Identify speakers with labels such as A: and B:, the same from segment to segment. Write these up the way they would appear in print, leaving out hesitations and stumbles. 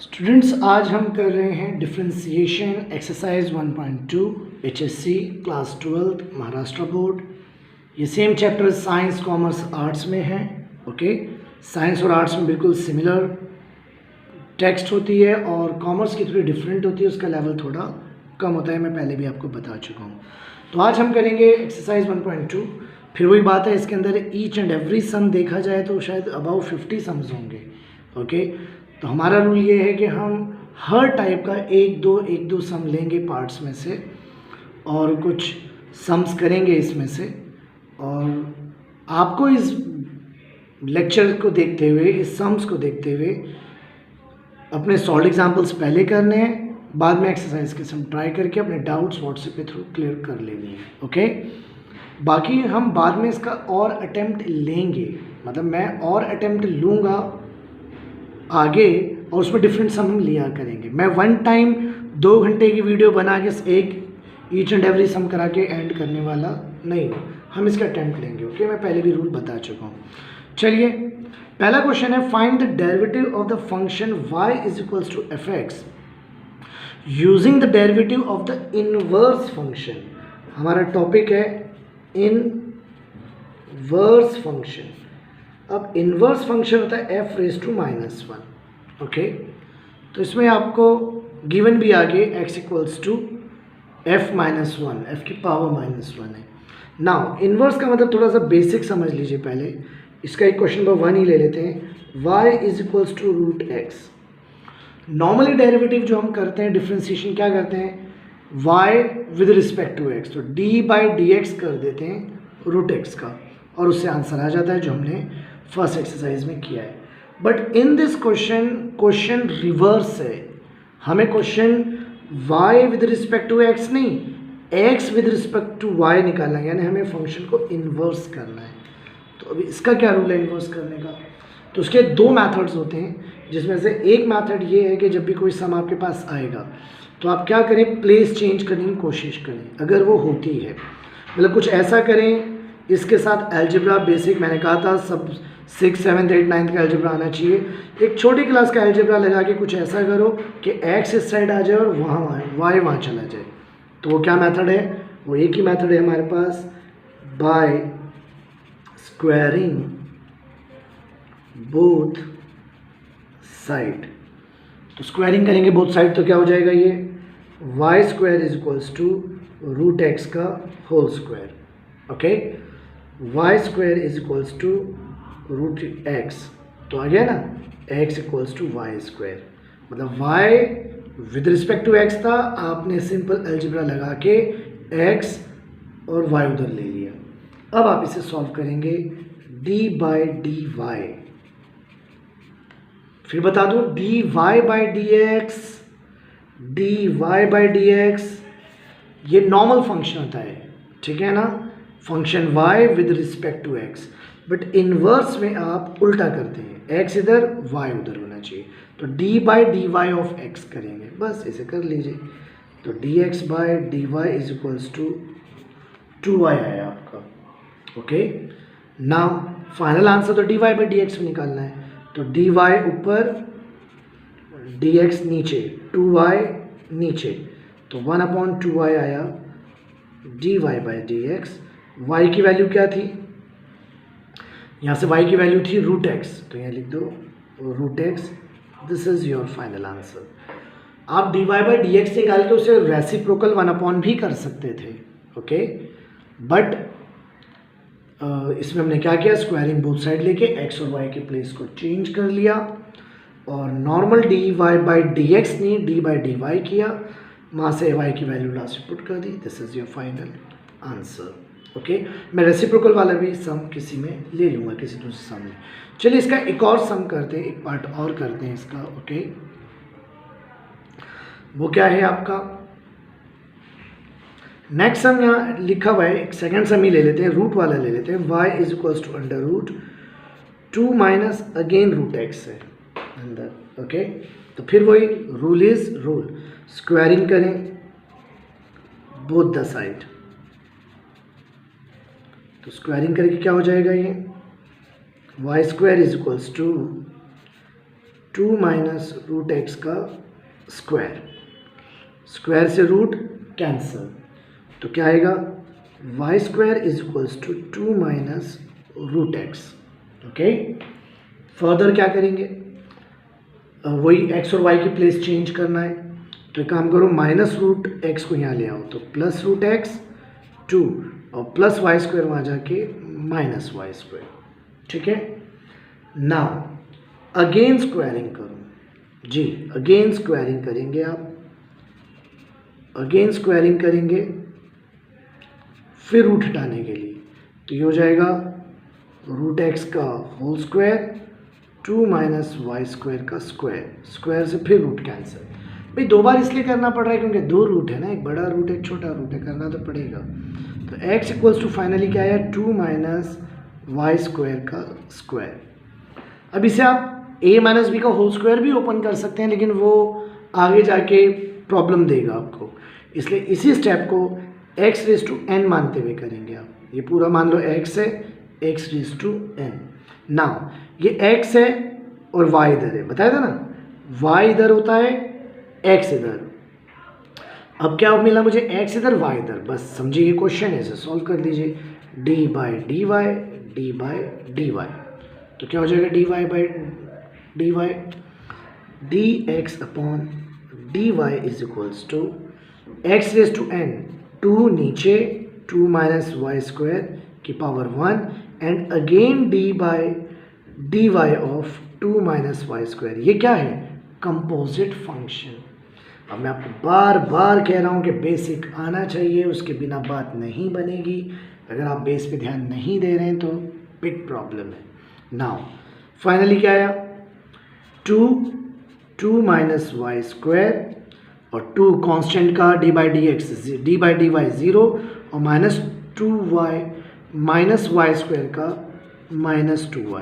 A: Students, आज हम कर रहे हैं differentiation exercise 1.2 HSC class 12 Maharashtra board. ये same chapter science commerce arts में है। ओके, साइंस और आर्ट्स में बिल्कुल सिमिलर टेक्स्ट होती है और कॉमर्स की थोड़ी डिफरेंट होती है, उसका लेवल थोड़ा कम होता है, मैं पहले भी आपको बता चुका हूँ। तो आज हम करेंगे एक्सरसाइज 1.2। फिर वही बात है, इसके अंदर ईच एंड एवरी सम देखा जाए तो शायद अबाउट 50 सम्स होंगे। ओके, तो हमारा रूल ये है कि हम हर टाइप का एक दो सम लेंगे पार्ट्स में से और कुछ सम्स करेंगे इसमें से। और आपको इस लेक्चर को देखते हुए, इस सम्स को देखते हुए अपने सॉल्व एग्जाम्पल्स पहले करने हैं, बाद में एक्सरसाइज के सम ट्राई करके अपने डाउट्स व्हाट्सएप के थ्रू क्लियर कर लेनी है। ओके, बाकी हम बाद में इसका और अटेम्प्ट लेंगे, मतलब मैं और अटेम्प्ट लूँगा आगे और उसमें डिफरेंट सम हम लिया करेंगे। मैं वन टाइम 2 घंटे की वीडियो बना के एक ईच एंड एवरी सम करा के एंड करने वाला नहीं, हम इसका अटेम्प्ट लेंगे। ओके, मैं पहले भी रूल बता चुका हूँ। चलिए, पहला क्वेश्चन है find the derivative of the function y is equals to fx using the derivative of the inverse function. हमारा टॉपिक है इनवर्स फंक्शन। अब इनवर्स फंक्शन होता है f रेज टू -1। ओके, तो इसमें आपको गिवन भी आगे x equals to f -1, f की पावर -1 है। नाउ इनवर्स का मतलब थोड़ा सा बेसिक समझ लीजिए पहले। इसका एक क्वेश्चन नंबर 1 ही ले लेते हैं। y is equals to root x. Normally derivative जो हम करते हैं, डिफ्रेंसिएशन क्या करते हैं, y with respect to x, तो d बाई डी एक्स कर देते हैं रूट एक्स का, और उससे आंसर आ जाता है जो हमने फर्स्ट एक्सरसाइज में किया है। But in this question reverse है। हमें question y with respect to x नहीं, x with respect to y निकालना है, यानी हमें फंक्शन को इन्वर्स करना है। तो अभी इसका क्या रूल है इन्वर्स करने का? तो उसके 2 मेथड्स होते हैं, जिसमें से एक मेथड ये है कि जब भी कोई सम आपके पास आएगा तो आप क्या करें, प्लेस चेंज करने की कोशिश करें अगर वो होती है। मतलब कुछ ऐसा करें, इसके साथ अलजेब्रा बेसिक मैंने कहा था सब 6, 7, 8, 9 का अलजेब्रा आना चाहिए। एक छोटी क्लास का अलजेब्रा लगा के कुछ ऐसा करो कि x इस साइड आ जाए और y वहाँ चला जाए। तो वो क्या मेथड है? वो एक ही मेथड है हमारे पास, बाय स्क्वायरिंग बोथ साइड। तो स्क्वायरिंग करेंगे बोथ साइड तो क्या हो जाएगा, ये y square is equals to root x का whole square. Okay, y square is equals to root x, तो आ गया ना, x equals to y square. मतलब y with respect to x था, आपने सिंपल अलजेब्रा लगा के x और y उधर ले लिया। अब आप इसे सॉल्व करेंगे d बाई डी वाई। फिर बता दो dy by d y by d x, ये नॉर्मल फंक्शन होता है, ठीक है ना, function y with respect to x। But inverse में आप उल्टा करते हैं, x इधर y उधर होना चाहिए, तो d by d y of x करेंगे, बस इसे कर लीजिए। तो dx by d y is equals to 2y आया आपका। ओके, नाउ फाइनल आंसर तो dy बाई डी एक्स में निकालना है, तो dy ऊपर dx नीचे, 2y नीचे, तो 1/2y आया dy by d x. y की वैल्यू क्या थी, यहाँ से y की वैल्यू थी रूट एक्स, तो यहाँ लिख दो root x. This is your final answer. आप dy बाई डी एक्स निकाल के उसे रेसिप्रोकल 1/, भी कर सकते थे। ओके, बट इसमें हमने क्या किया, स्क्वायरिंग बोथ साइड लेके x और y के प्लेस को चेंज कर लिया और normal dy by d x नहीं, d बाई डी वाई किया, वहाँ से y की वैल्यू लास्ट में पुट कर दी। This is your final answer. Okay, मैं रेसिप्रोकल वाला भी सम किसी में ले लूँगा, किसी दूसरे सम में। चलिए इसका एक और सम करते हैं, एक पार्ट और करते हैं इसका। ओके, वो क्या है आपका नेक्स्ट सम, यहाँ लिखा हुआ है, एक सेकंड सम ही ले लेते हैं, रूट वाला ले लेते हैं। y is equals to under root 2 minus again root x है अंदर। ओके, तो फिर वही रूल इज रूल, स्क्वायरिंग करें बोथ द साइड, तो स्क्वायरिंग करके क्या हो जाएगा, ये y square is equals to 2 minus root x का स्क्वायर, स्क्वायर से रूट कैंसिल, तो क्या आएगा y square is equals to 2 minus root x. Okay, further क्या करेंगे, वही एक्स और वाई की प्लेस चेंज करना है, तो एक काम करो माइनस रूट एक्स को यहाँ ले आओ, तो प्लस रूट एक्स 2 और प्लस वाई स्क्वायर वहाँ जाके माइनस वाई स्क्वायर। ठीक है, नाउ अगेन स्क्वायरिंग करो जी, अगेन स्क्वायरिंग करेंगे आप, अगेन स्क्वायरिंग करेंगे फिर रूट हटाने के लिए, तो ये हो जाएगा रूट एक्स का whole square 2 minus y square का स्क्वायर, स्क्वायर से फिर रूट कैंसिल। भाई दो बार इसलिए करना पड़ रहा है क्योंकि दो रूट है ना, एक बड़ा रूट एक छोटा रूट है, करना तो पड़ेगा। तो x इक्वल्स टू फाइनली क्या है 2 माइनस वाई स्क्वायर का स्क्वायर। अब इसे आप a माइनस बी का होल स्क्वायर भी ओपन कर सकते हैं, लेकिन वो आगे जाके प्रॉब्लम देगा आपको, इसलिए इसी स्टेप को x रेज टू n मानते हुए करेंगे आप। ये पूरा मान लो x है, x raise to n। Now ये x है और y इधर है, बताया था ना, y इधर होता है x इधर। अब क्या मिला मुझे, x इधर y इधर, बस समझिए ये क्वेश्चन है, इसे सॉल्व कर लीजिए। d by d y, d by d y, तो क्या हो जाएगा dy by d y, d x upon d y is equals to x raise to n, 2 नीचे 2 माइनस वाई स्क्वायर की power 1 and again d by d y of 2 minus y square. ये क्या है, composite function. अब मैं आपको बार बार कह रहा हूँ कि बेसिक आना चाहिए, उसके बिना बात नहीं बनेगी। अगर आप बेस पे ध्यान नहीं दे रहे हैं तो बिग प्रॉब्लम है। नाउ फाइनली क्या आया, 2 माइनस वाई स्क्वायर और 2 कांस्टेंट का डी बाई डी वाई 0 और minus 2y minus y square का माइनस 2y।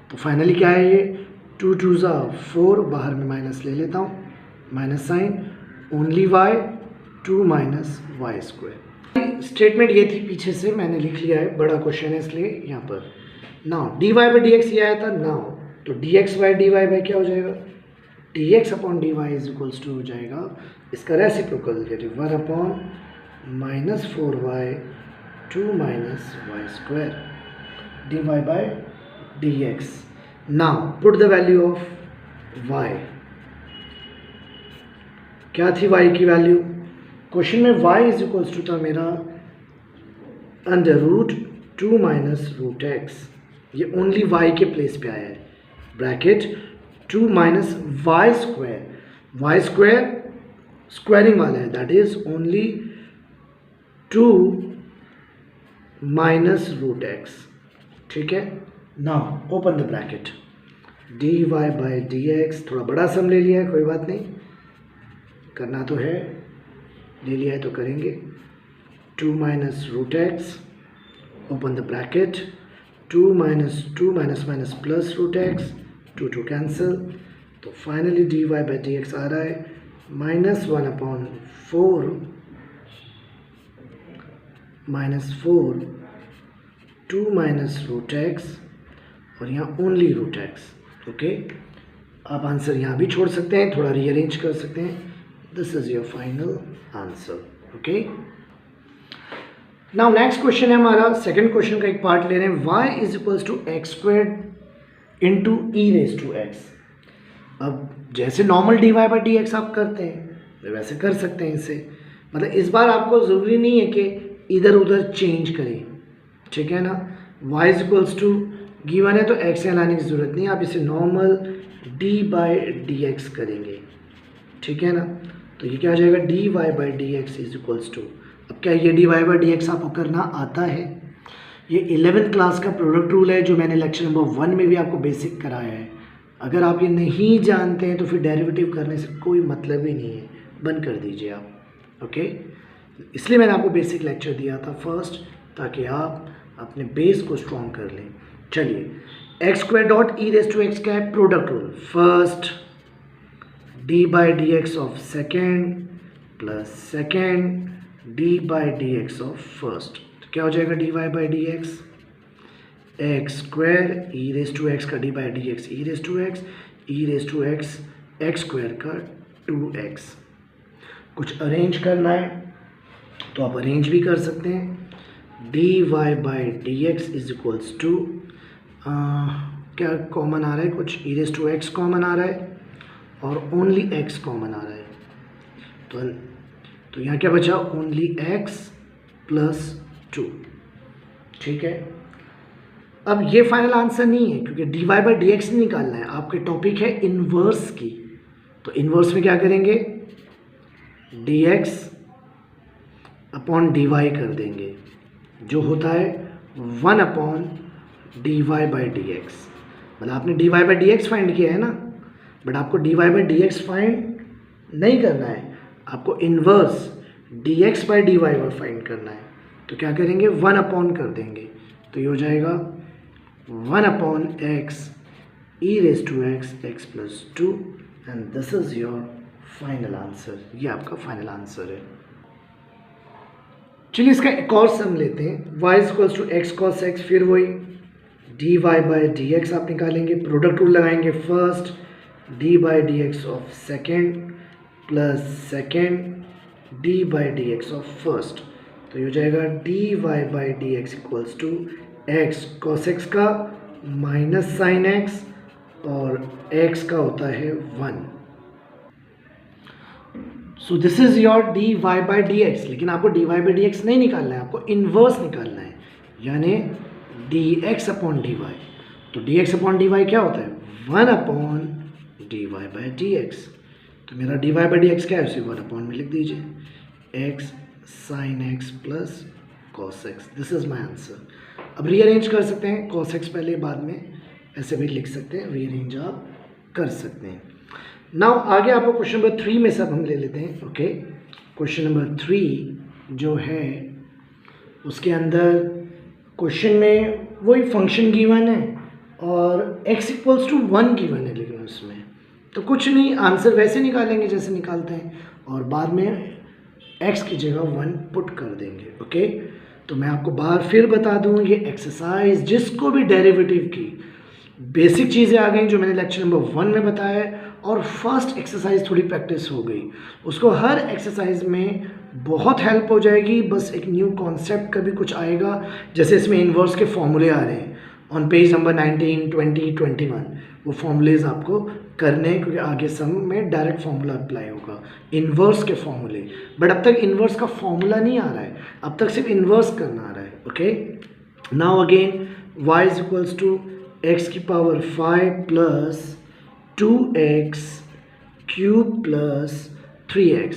A: तो फाइनली क्या है, ये 2 2 ज़ा 4, बाहर में माइनस ले लेता हूँ, minus sign, only y 2 minus y square. Statement ये थी, पीछे से मैंने लिख लिया है, बड़ा क्वेश्चन है इसलिए यहाँ पर। Now d y by d x ये आया था, नाउ तो d x by d y by क्या हो जाएगा, d x upon d y is equals to हो जाएगा इसका reciprocal, 1 upon minus 4y 2 minus y square d y by d x. Now put the value of y, क्या थी y की वैल्यू, क्वेश्चन में y इज इक्वल्स टू था मेरा under root 2 minus root x, ये ओनली y के place पे आया है, bracket 2 minus y square squaring वाला है, that is only 2 minus root x. ठीक है, now open the bracket, d y by d x, थोड़ा बड़ा सम ले लिया है, कोई बात नहीं, करना तो है, ले लिया है तो करेंगे। 2 minus root x, open the bracket, 2 minus minus plus root x, 2 cancel, तो finally d y by d x आ रहा है minus 1 upon 4 minus 4 2 minus root x और यहाँ ओनली रूट एक्स। ओके, आप आंसर यहाँ भी छोड़ सकते हैं, थोड़ा रीअरेंज कर सकते हैं। This is your final answer. Okay, now next question है हमारा, सेकंड क्वेश्चन का एक पार्ट ले रहे हैं, y is equals to x square into e raise to x. अब जैसे normal d y by d x आप करते हैं वैसे कर सकते हैं इसे, मतलब इस बार आपको ज़रूरी नहीं है कि इधर उधर चेंज करें, ठीक है ना। y is equals to given है तो x यहाँ लाने की ज़रूरत नहीं है, आप इसे normal d by d x करेंगे, ठीक है ना। तो ये क्या हो जाएगा, d y by d x is equals to, अब क्या ये d y by d x आपको करना आता है, ये 11th क्लास का प्रोडक्ट रूल है जो मैंने लेक्चर नंबर 1 में भी आपको बेसिक कराया है। अगर आप ये नहीं जानते हैं तो फिर डेरिवेटिव करने से कोई मतलब ही नहीं है, बंद कर दीजिए आप। ओके, इसलिए मैंने आपको बेसिक लेक्चर दिया था फर्स्ट, ताकि आप अपने बेस को स्ट्रॉन्ग कर लें। चलिए, x square dot e raise to x क्या है, product rule, first d by d x of second plus second d by d x of first, तो क्या हो जाएगा d y by d x, x square e raise to x का d by d x e raise to x, e raise to x x square का 2x। कुछ arrange करना है तो आप अरेंज भी कर सकते हैं। D y by d x is equals to, क्या कॉमन आ रहा है, कुछ e raise to x common आ रहा है और ओनली x कॉमन आ रहा है। तो यहाँ क्या बचा, ओनली x प्लस 2। ठीक है, अब ये फाइनल आंसर नहीं है क्योंकि d y by d x निकालना है। आपके टॉपिक है इन्वर्स की, तो इन्वर्स में क्या करेंगे, d x upon d y कर देंगे, जो होता है 1 upon d y by d x. मतलब आपने d y by d x find किया है ना, बट आपको d y by d x find नहीं करना है, आपको inverse d x by d y find करना है। तो क्या करेंगे, 1 अपॉन कर देंगे, तो ये हो जाएगा 1 upon x e raise to x x plus 2 and this is your final answer. ये आपका फाइनल आंसर है। चलिए इसका एक और सम लेते हैं, y equals to x cos x, फिर वही d y by d x आप निकालेंगे, प्रोडक्ट रूल लगाएंगे first, d by d x of second plus second d by d x of first. तो ये हो जाएगा d y by d x equals to x cos x का minus sine x और x का होता है 1। So this is your d y by d x. लेकिन आपको d y by d x नहीं निकालना है, आपको इन्वर्स निकालना है, यानी d x upon d y. तो d x upon d y क्या होता है, 1 upon d y by d x. तो मेरा d y by d x क्या है, उसे 1 अपॉन में लिख दीजिए, x sine x plus cos x. This is my answer. अब रीअरेंज कर सकते हैं, कॉस एक्स पहले बाद में ऐसे भी लिख सकते हैं, रीअरेंज आप कर सकते हैं। नाउ आगे आपको क्वेश्चन नंबर 3 में सब हम ले लेते हैं। ओके, क्वेश्चन नंबर 3 जो है उसके अंदर क्वेश्चन में वही फंक्शन गिवन है और x इक्वल्स टू 1 गिवन है, लेकिन उसमें तो कुछ नहीं, आंसर वैसे निकालेंगे जैसे निकालते हैं और बाद में x की जगह 1 पुट कर देंगे। ओके, तो मैं आपको बार फिर बता दूं, ये एक्सरसाइज जिसको भी डेरिवेटिव की बेसिक चीज़ें आ गई जो मैंने लेक्चर नंबर 1 में बताया है, और फर्स्ट एक्सरसाइज थोड़ी प्रैक्टिस हो गई, उसको हर एक्सरसाइज में बहुत हेल्प हो जाएगी। बस एक न्यू कॉन्सेप्ट का भी कुछ आएगा, जैसे इसमें इन्वर्स के फॉर्मूले आ रहे हैं ऑन पेज नंबर 19, 20, 21। वो फॉर्मूलेज आपको करने हैं क्योंकि आगे सम में डायरेक्ट फॉर्मूला अप्लाई होगा, इन्वर्स के फॉर्मूले। बट अब तक इन्वर्स का फॉर्मूला नहीं आ रहा है, अब तक सिर्फ इन्वर्स करना आ रहा है। Okay, now again y is equals to x की power 5 plus 2x cube plus 3x।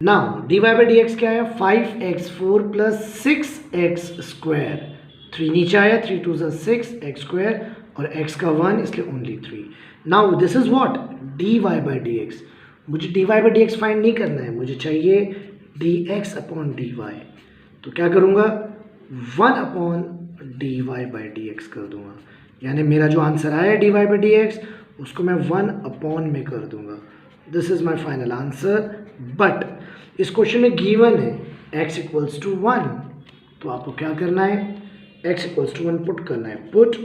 A: Now d y by d x क्या है, 5x4 प्लस 6x स्क्वायर, 3 नीचे आया, 3 2 6 x स्क्वायर और x का 1 इसलिए only 3। Now this is what, d y by d x. मुझे d y by d x find नहीं करना है, मुझे चाहिए d x upon d y. तो क्या करूँगा, 1 upon d y by d x कर दूंगा, यानी मेरा जो आंसर आया d y by d x उसको मैं 1 अपॉन में कर दूंगा। This is my final answer. But इस क्वेश्चन में गिवन है x इक्वल्स टू 1, तो आपको क्या करना है, x इक्वल्स टू 1 पुट करना है, पुट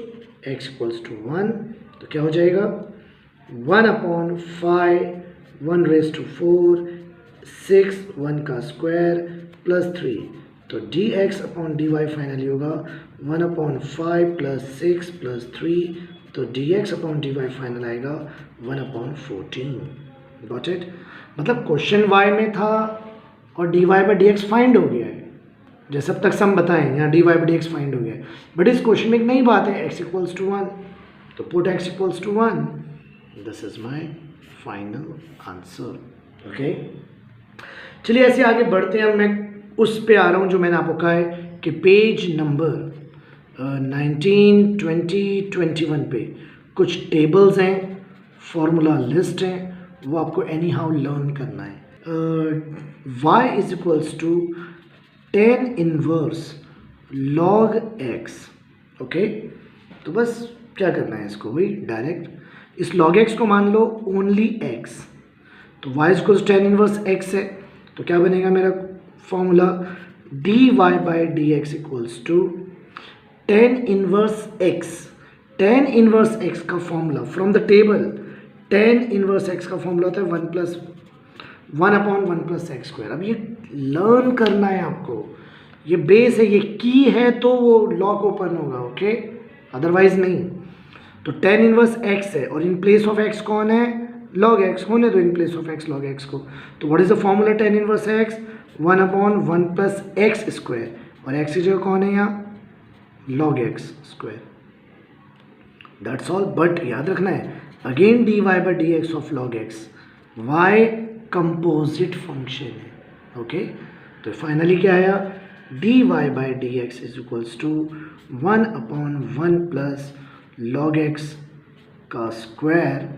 A: x इक्वल्स टू 1। तो क्या हो जाएगा, 1 अपॉन 5 1 रेज टू 4 6 1 का स्क्वायर प्लस 3। तो d x upon d y finally होगा 1 अपॉन 5 प्लस 6 प्लस 3। तो d x upon d y final आएगा 1 अपॉन 14। Got it. मतलब क्वेश्चन y में था और d y by d x find हो गया है, जैसे अब तक सम बताएं यहाँ d y by d x find हो गया है। बट इस क्वेश्चन में एक नई बात है, x इक्वल्स टू 1, तो put x equals to 1। This is my final answer. Okay, चलिए ऐसे आगे बढ़ते हैं। मैं उस पे आ रहा हूँ जो मैंने आपको कहा है कि पेज नंबर 19, 20, 21 पे कुछ टेबल्स हैं, फॉर्मूला लिस्ट हैं, वो आपको एनी हाउ लर्न करना है। y is equals to 10 inverse log x। Okay, तो बस क्या करना है, इसको वही डायरेक्ट इस log x को मान लो ओनली x। तो y is equals 10 inverse x है, तो क्या बनेगा मेरा formula, d y by d x equals to 10 inverse x। 10 inverse x का formula from the table ten inverse x का फॉर्मूला होता है 1/1 + x²। अब ये लर्न करना है आपको, ये बेस है, ये की है तो वो लॉक ओपन होगा, ओके, अदरवाइज नहीं। तो टेन इनवर्स एक्स है और इन प्लेस ऑफ एक्स कौन है, लॉग एक्स, होने दो in place of x log x को। तो what is the formula ten inverse x, 1/1 + x², और एक्स की जगह कौन है यहाँ, log x²। That's all. But याद रखना है again dy/dx of log x, y composite function है, ओके। तो फाइनली क्या आया, dy/dx is equals to 1/1 + log x का square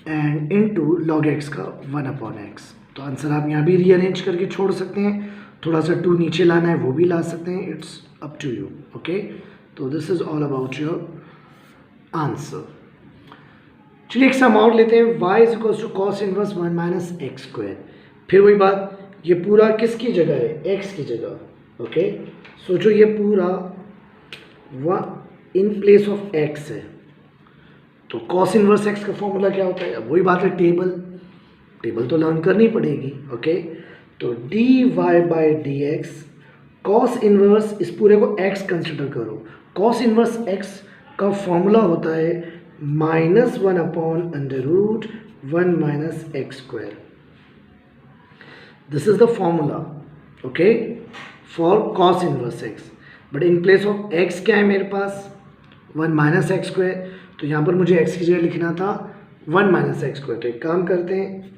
A: and into log x का 1/x। तो आंसर आप यहाँ भी रीअरेंज करके छोड़ सकते हैं, थोड़ा सा 2 नीचे लाना है वो भी ला सकते हैं, it's up to you, okay. तो this is all about your answer. चलिए एक सम और लेते हैं, y is equals to cos inverse 1 - x²। फिर वही बात, ये पूरा किसकी जगह है, x की जगह, ओके। सोचो ये पूरा इन प्लेस ऑफ x है, तो cos इनवर्स x का फॉर्मूला क्या होता है, अब वही बात है, टेबल तो लर्न करनी पड़ेगी, ओके। तो dy/dx cos इनवर्स, इस पूरे को x कंसिडर करो, cos इनवर्स x का फॉर्मूला होता है -1/√1 - x²। This is the formula, okay, for cos inverse x। But in place of x क्या है मेरे पास, 1 - x²। तो यहाँ पर मुझे x की जगह लिखना था 1 - x²। तो एक काम करते हैं,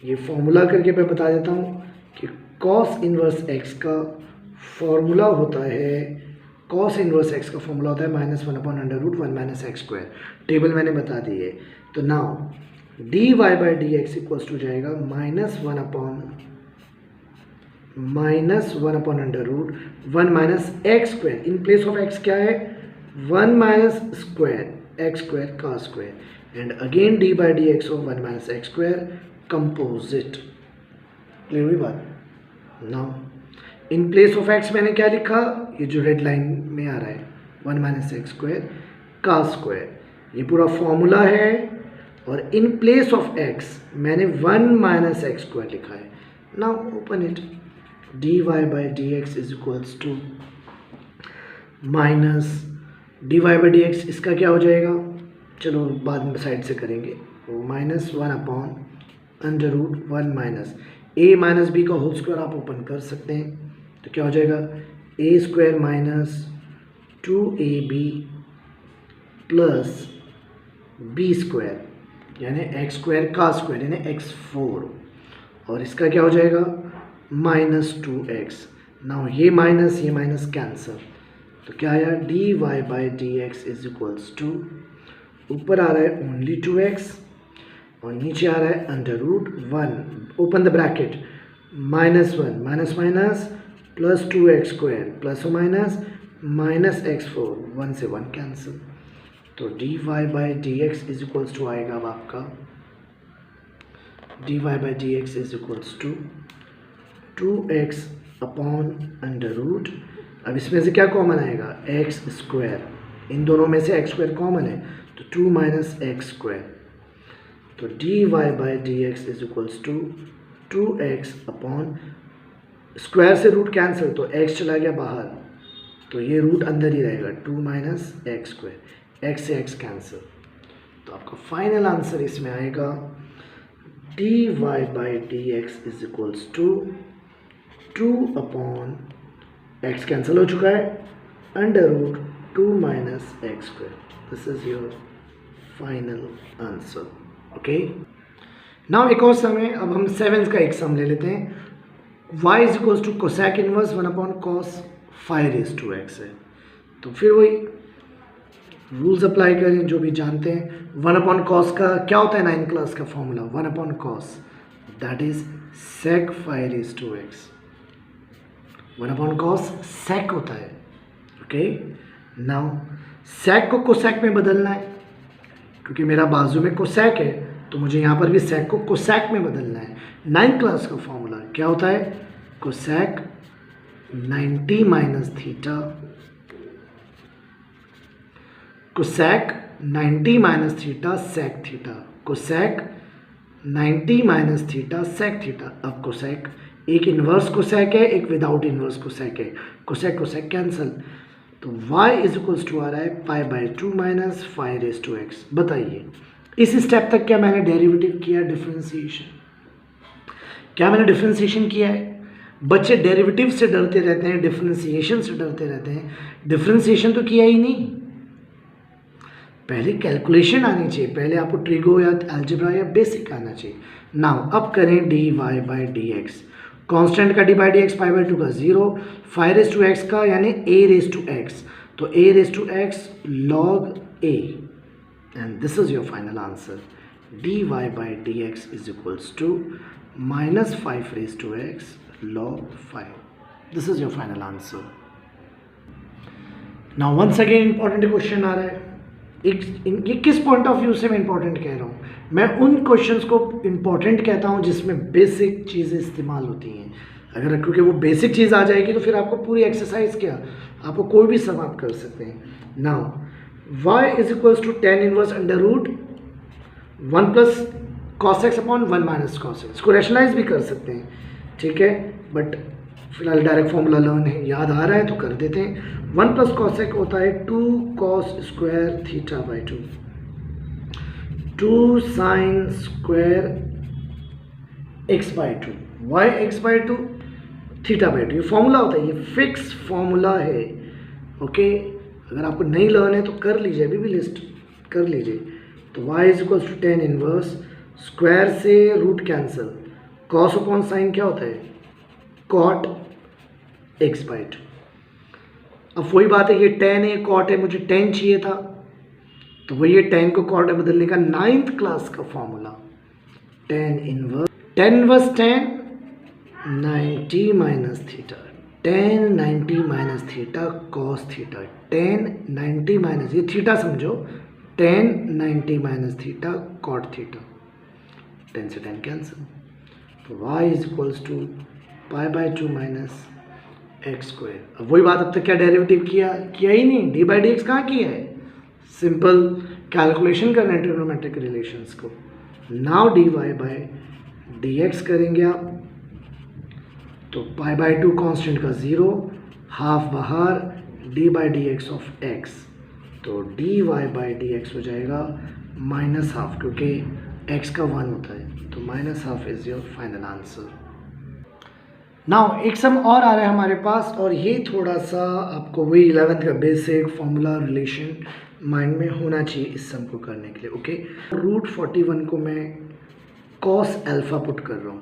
A: ये फॉर्मूला करके मैं बता देता हूँ कि cos इनवर्स x का फॉर्मूला होता है, cos इनवर्स x का फॉर्मूला होता है -1/√1 - x²। टेबल मैंने बता दी है। तो नाउ dy/dx इक्वल्स टू जाएगा -1/√1 - x²। In place of x क्या है, 1 - स्क्वायर x² का square and again dy/dx of 1 - x² composite. Clear हुई बात। Now in place of x मैंने क्या लिखा, ये जो रेड लाइन में आ रहा है 1 - x² का स्क्वायर, ये पूरा फॉर्मूला है, और इन प्लेस ऑफ x मैंने 1 - x² लिखा है। Now open it, dy/dx is equals to minus dy/dx, इसका क्या हो जाएगा, चलो बाद में साइड से करेंगे, वो -1/√1 a - b का होल स्क्वायर आप ओपन कर सकते हैं, तो क्या हो जाएगा, a² - 2ab प्लस b² यानी x² का स्क्वायर यानी x4, और इसका क्या हो जाएगा -2x। नाउ ये माइनस कैंसर, तो क्या आया, dy/dx इज इक्वल्स टू, ऊपर आ रहा है ओनली 2x और नीचे आ रहा है √1, open the bracket, -1 minus minus plus 2x² plus और माइनस -x4, 1 से 1 कैंसिल। तो dy/dx इज इक्वल्स टू आएगा अब आपका, dy/dx is equals to 2x/√। अब इसमें से क्या कॉमन आएगा, x², इन दोनों में से x² कॉमन है, तो 2 - x²। तो dy/dx is equals to 2x upon, square से रूट कैंसिल, तो x चला गया बाहर, तो ये रूट अंदर ही रहेगा, 2 - x², x से x कैंसिल। तो आपका फाइनल आंसर इसमें आएगा dy/dx is equals to 2 upon, x cancel हो चुका है, √2 - x²। This is your final answer, okay. Now एक और सम है, अब हम 7th का एक सम ले लेते हैं, y is equals to cosec inverse 1/cos 5⁻x है। तो फिर वही रूल्स अप्लाई करें जो भी जानते हैं। 1/cos का क्या होता है 9th क्लास का formula, 1/cos that is sec 5⁻x। 1/cos sec होता है, ओके। नाउ sec को कोसेक में बदलना है, क्योंकि मेरा बाजू में कोसेक है, तो मुझे यहाँ पर भी sec को कोसेक में बदलना है। 9th क्लास का फॉर्मूला क्या होता है, cosec 90 - theta, cosec 90 minus theta sec theta, cosec 90 minus theta sec theta. अब कोसेक, एक इन्वर्स कोसेक है, एक विदाउट इन्वर्स कोसेक है, कोसेक कोसेक कैंसिल, तो y इज इक्वल्स टू आ रहा है पाई बाई 2 माइनस 5x। बताइए इस स्टेप तक क्या मैंने डेरिवेटिव किया, डिफरेंशिएशन, क्या मैंने डिफरेंशिएशन किया है? बच्चे डेरिवेटिव से डरते रहते हैं, डिफरेंशिएशन से डरते रहते हैं, डिफरेंशिएशन तो किया ही नहीं। पहले कैलकुलेशन आनी चाहिए, पहले आपको ट्रिगो या अलजेब्रा या बेसिक आना चाहिए। नाउ अब करें d y by d x, constant का d by d x pi by 2 का 0, 5 का यानी a रेज टू एक्स, तो a raise to x log a, and this is your final answer. D y by d x is equals to minus 5 raise to x log 5, this is your final answer. Now once again important question आ रहा है, ये किस point of view से मैं important कह रहा हूँ? मैं उन क्वेश्चंस को इंपॉर्टेंट कहता हूँ जिसमें बेसिक चीज़ें इस्तेमाल होती हैं। अगर क्योंकि वो बेसिक चीज़ आ जाएगी तो फिर आपको पूरी एक्सरसाइज क्या, आपको कोई भी सम आप कर सकते हैं। Now y is equals to tan inverse under root 1 plus cos x upon 1 minus cos x, इसको रैशनलाइज भी कर सकते हैं, ठीक है, बट फिलहाल डायरेक्ट फॉर्मूला लर्न है, याद आ रहा है तो कर देते हैं। 1 प्लस कॉसेक होता है 2 cos square theta by 2, 2 sine square x by 2, y x by 2 theta by 2, ये फॉर्मूला होता है, ये फिक्स फॉर्मूला है। ओके, अगर आपको नहीं लर्न है तो कर लीजिए, अभी भी लिस्ट कर लीजिए। तो y is equals to tan inverse, square से root cancel, cos upon sine क्या होता है, कॉट एक्स बाई 2। अब वही बात है, ये tan है कॉट है, मुझे tan चाहिए था, तो वही है tan को कॉट में बदलने का 9th क्लास का formula, tan inverse tan 90 minus theta, tan 90 minus theta cos theta, tan 90 minus, ये थीटा समझो, tan 90 minus theta cot theta, tan से tan कैंसिल, तो y is equals to pi by 2 minus x square. अब वही बात, अब तक क्या डेरिवेटिव किया ही नहीं, डी बाई डी एक्स कहाँ किया है, सिंपल कैलकुलेशन करना है ट्रिग्नोमेट्रिक रिलेशंस को। Now d y by d x करेंगे आप, तो पाई बाई 2 कॉन्स्टेंट का 0, हाफ बाहर, d by d x of x, तो d y by d x हो जाएगा माइनस हाफ, क्योंकि एक्स का 1 होता है, तो minus half is your final answer. Now एक सम और आ रहा है हमारे पास, और ये थोड़ा सा आपको वही 11th का बेसिक फॉर्मूला रिलेशन माइंड में होना चाहिए इस सम को करने के लिए। ओके, रूट 41 को मैं कॉस अल्फ़ा पुट कर रहा हूँ।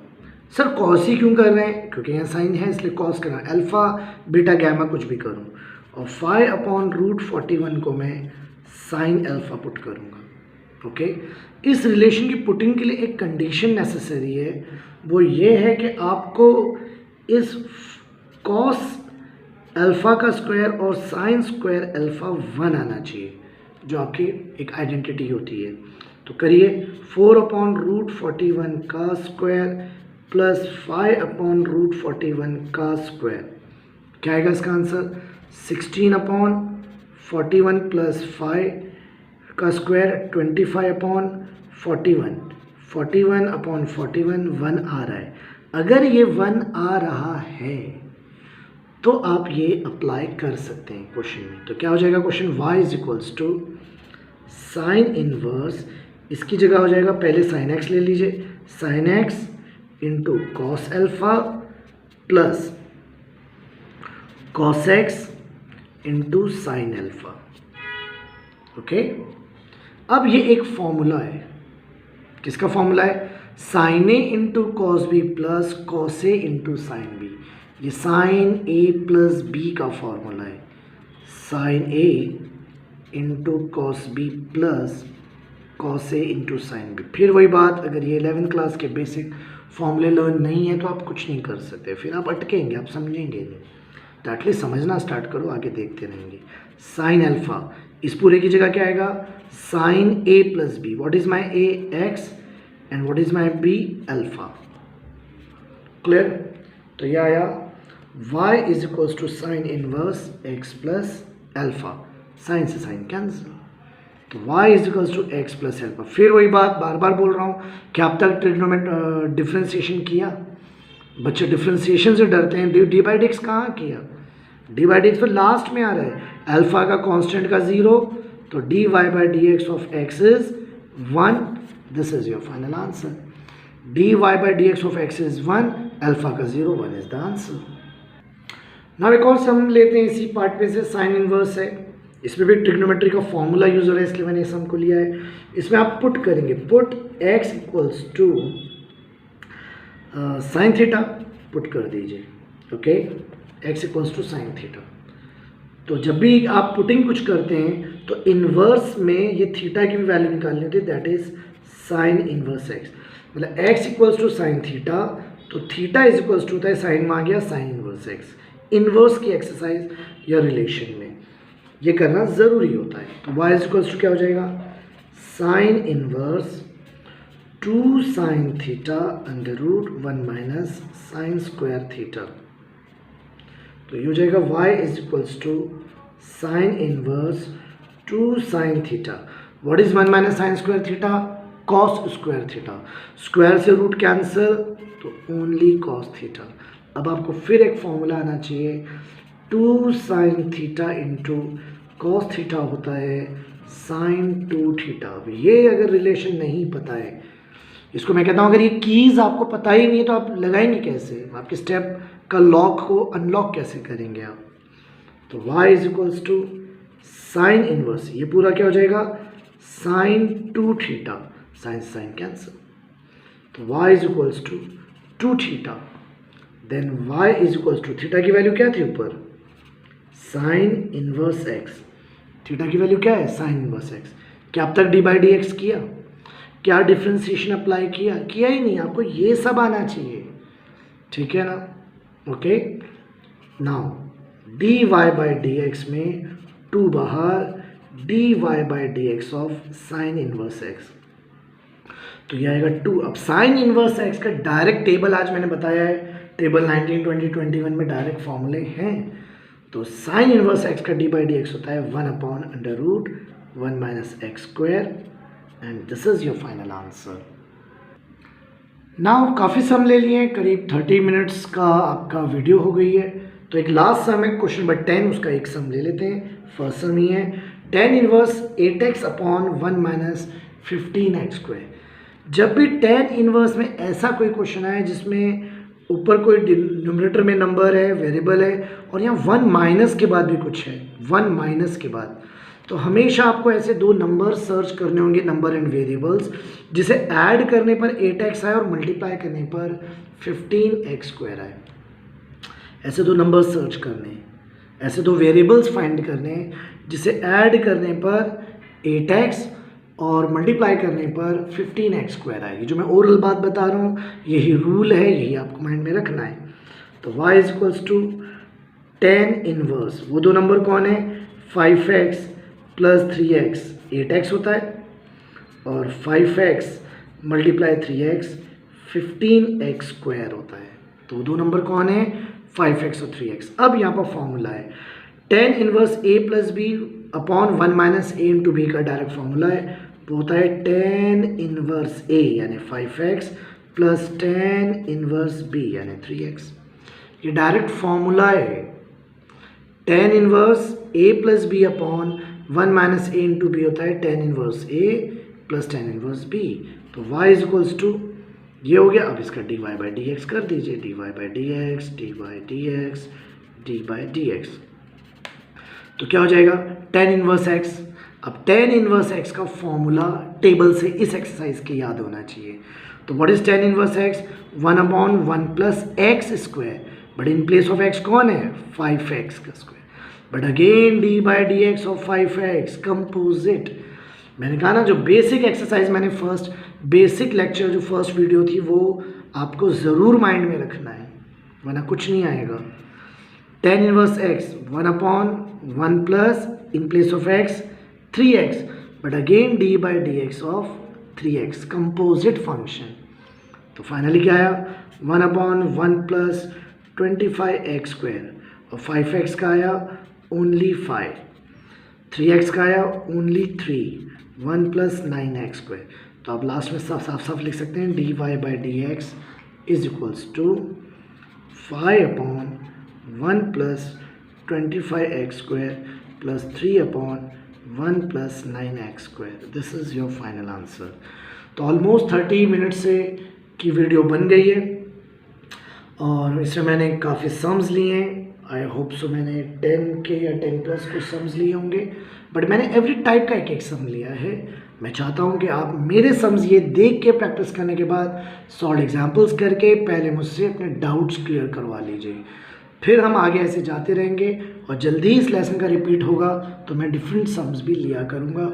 A: सर कॉस ही क्यों कर रहे हैं, क्योंकि यहाँ साइन है इसलिए कॉस कर रहा है, अल्फ़ा बीटा गैमा कुछ भी करूँ, और 5 अपॉन रूट 41 को मैं साइन अल्फ़ा पुट करूँगा। ओके, इस रिलेशन की पुटिंग के लिए एक कंडीशन नेसेसरी है, वो ये है कि आपको इस कॉस अल्फ़ा का स्क्वायर और साइन स्क्वायर अल्फ़ा 1 आना चाहिए, जो आपकी एक आइडेंटिटी होती है। तो करिए, 4 अपॉन रूट 41 का स्क्वायर प्लस 5 अपॉन रूट 41 का स्क्वायर, क्या आएगा इसका आंसर, 16 अपॉन 41 प्लस 5 का स्क्वायर 25 अपॉन 41, 41 अपॉन 41 1 आ रहा है। अगर ये 1 आ रहा है तो आप ये अप्लाई कर सकते हैं क्वेश्चन में। तो क्या हो जाएगा question, y is equals to sine inverse, इसकी जगह हो जाएगा, पहले साइन x ले लीजिए, sine x into cos alpha plus cos x into sine alpha. Okay, अब ये एक फॉर्मूला है, किसका फॉर्मूला है, sine A into cos B plus cos A into sine B, ये साइन ए प्लस बी का फॉर्मूला है, sine A into cos B plus cos A into sine B. फिर वही बात, अगर ये 11th क्लास के बेसिक फॉर्मूले लर्न नहीं है तो आप कुछ नहीं कर सकते, फिर आप अटकेंगे, आप समझेंगे नहीं, तो एटलीस्ट समझना स्टार्ट करो, आगे देखते रहेंगे। साइन अल्फ़ा, इस पूरे की जगह क्या आएगा, sine A plus b, what is my a, x, and what is my b, alpha. Clear, तो यह आया y is equals to sine inverse x plus alpha, sine से साइन कैंसिल, तो y is equals to x plus alpha. फिर वही बात बार बार बोल रहा हूँ कि अब तक ट्रिग्नोमेट्री डिफ्रेंसिएशन किया? बच्चे डिफ्रेंसिएशन से डरते हैं। डी बाई डी एक्स कहाँ किया? डी बाई डी एक्स फिर लास्ट में आ रहा है, अल्फा का कांस्टेंट का 0, तो d y by d x of x is 1। This is your final answer. D y by d x of x is 1, alpha का 0, 1 इज द आंसर। नाउ एक और सम लेते हैं इसी पार्ट में से, साइन इनवर्स है। इसमें भी ट्रिग्नोमेट्री का फॉर्मूला यूज हो रहा है, इसलिए मैंने इस सम को लिया है। इसमें आप पुट करेंगे, put x equals to sine theta, put कर दीजिए। Okay, x equals to sine theta. तो जब भी आप पुटिंग कुछ करते हैं तो इन्वर्स में ये थीटा की भी वैल्यू निकालनी होती है, that is sine inverse x। मतलब x equals to sine theta, तो थीटा इज इक्वल्स टू होता है साइन में आ गया साइन इन्वर्स x। इन्वर्स की एक्सरसाइज या रिलेशन में ये करना ज़रूरी होता है। तो y इज इक्वल्स टू क्या हो जाएगा, sine inverse 2 sine theta under root 1 minus sine square theta. तो ये हो जाएगा y is equals to sine inverse 2 sine theta. What is 1 minus sine square theta? Cos square theta. Square से root cancel, तो only cos theta. अब आपको फिर एक फॉर्मूला आना चाहिए, 2 sine theta into cos theta होता है साइन 2 थीटा। अब ये अगर रिलेशन नहीं पता है, इसको मैं कहता हूँ अगर ये कीज़ आपको पता ही नहीं तो आप लगाएंगे कैसे? आपके स्टेप का लॉक को अनलॉक कैसे करेंगे आप? तो y is equals to sine inverse, ये पूरा क्या हो जाएगा, sine 2 theta, sine sine cancel, तो y is equals to 2 theta. Then y is equals to, theta की वैल्यू क्या थी ऊपर, साइन इनवर्स x। थीटा की वैल्यू क्या है, साइन इनवर्स x। क्या अब तक डी बाई डी एक्स किया? क्या डिफ्रेंसिएशन अप्लाई किया? किया ही नहीं। आपको ये सब आना चाहिए, ठीक है ना? Okay, now d y by d x में 2 बाहर, d y by d x of sine inverse x, तो ये आएगा 2। अब साइन इनवर्स एक्स का डायरेक्ट टेबल आज मैंने बताया है, टेबल 19, 20, 21 में डायरेक्ट फॉर्मूले हैं। तो साइन इनवर्स एक्स का डी बाई डी एक्स होता है 1 upon under root 1 minus x square, and this is your final answer. Now काफ़ी सम ले लिए, करीब 30 मिनट्स का आपका वीडियो हो गई है। तो एक लास्ट सम है, क्वेश्चन नंबर 10, उसका एक सम ले लेते हैं। फर्स्ट सम ही है, tan inverse 8x upon 1 minus 15x square. जब भी tan इनवर्स में ऐसा कोई क्वेश्चन आए जिसमें ऊपर कोई न्यूमरेटर में नंबर है, वेरिएबल है, और यहाँ 1 माइनस के बाद भी कुछ है, 1 माइनस के बाद, तो हमेशा आपको ऐसे 2 नंबर सर्च करने होंगे, नंबर एंड वेरिएबल्स, जिसे ऐड करने पर 8x आए और मल्टीप्लाई करने पर 15x स्क्वायर आए। ऐसे 2 नंबर सर्च करने, ऐसे 2 वेरिएबल्स फाइंड करने जिसे ऐड करने पर 8x और मल्टीप्लाई करने पर 15x स्क्वायर आएगी। जो मैं ओरल बात बता रहा हूँ यही रूल है, यही आपको माइंड में रखना है। तो y is equals to tan inverse, वो 2 नंबर कौन है, 5x प्लस 3x 8x होता है, और 5x multiply 3x 15x square होता है। तो 2 नंबर कौन है, 5x और 3x। अब यहाँ पर फॉर्मूला है tan inverse a plus b upon 1 minus a into b का डायरेक्ट फॉर्मूला है, वो होता है tan इनवर्स a यानी 5x plus tan inverse b यानी 3x। ये डायरेक्ट फॉर्मूला है, tan inverse a plus b upon 1 minus a into b होता है tan inverse a plus tan inverse b। तो y इज इक्वल्स टू, ये हो गया। अब इसका d y by d x कर दीजिए, d y by d x, d by d x, d by d x, तो क्या हो जाएगा, tan इनवर्स x। अब tan इनवर्स x का फॉर्मूला टेबल से इस एक्सरसाइज के याद होना चाहिए। तो what is tan inverse x, 1 upon 1 plus x square, but in place of x कौन है, 5x का square, but again d by d x of 5x composite. मैंने कहा ना, जो बेसिक एक्सरसाइज मैंने फर्स्ट बेसिक लेक्चर जो फर्स्ट वीडियो थी वो आपको ज़रूर माइंड में रखना है, वरना कुछ नहीं आएगा। tan inverse x 1 upon 1 plus in place of x 3x, but again d by d x of 3x composite function. तो फाइनली क्या आया, 1 अपॉन 1 प्लस 25x स्क्वायर, और 5x का आया ओनली 5, 3x का आया ओनली 3, 1 प्लस 9x²। तो आप लास्ट में साफ साफ लिख सकते हैं dy/dx is equals to 5/1 plus 25x² plus 3/1 plus 9x²। This is your final answer. तो ऑलमोस्ट 30 मिनट से की वीडियो बन गई है और इसमें मैंने काफ़ी सम्स लिए हैं। आई होप सो मैंने 10 के या 10 प्लस कुछ सम्स लिए होंगे, बट मैंने एवरी टाइप का एक सम लिया है। मैं चाहता हूं कि आप मेरे सम्स ये देख के प्रैक्टिस करने के बाद सॉल्व एग्जांपल्स करके पहले मुझसे अपने डाउट्स क्लियर करवा लीजिए, फिर हम आगे ऐसे जाते रहेंगे और जल्दी ही इस लेसन का रिपीट होगा तो मैं डिफरेंट सम्स भी लिया करूँगा।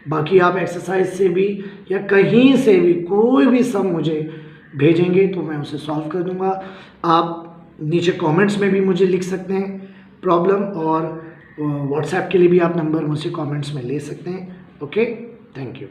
A: बाकी आप एक्सरसाइज से भी या कहीं से भी कोई भी सम मुझे भेजेंगे तो मैं उसे सॉल्व कर दूंगा। आप नीचे कमेंट्स में भी मुझे लिख सकते हैं प्रॉब्लम, और व्हाट्सएप के लिए भी आप नंबर मुझसे कमेंट्स में ले सकते हैं। Okay, thank you.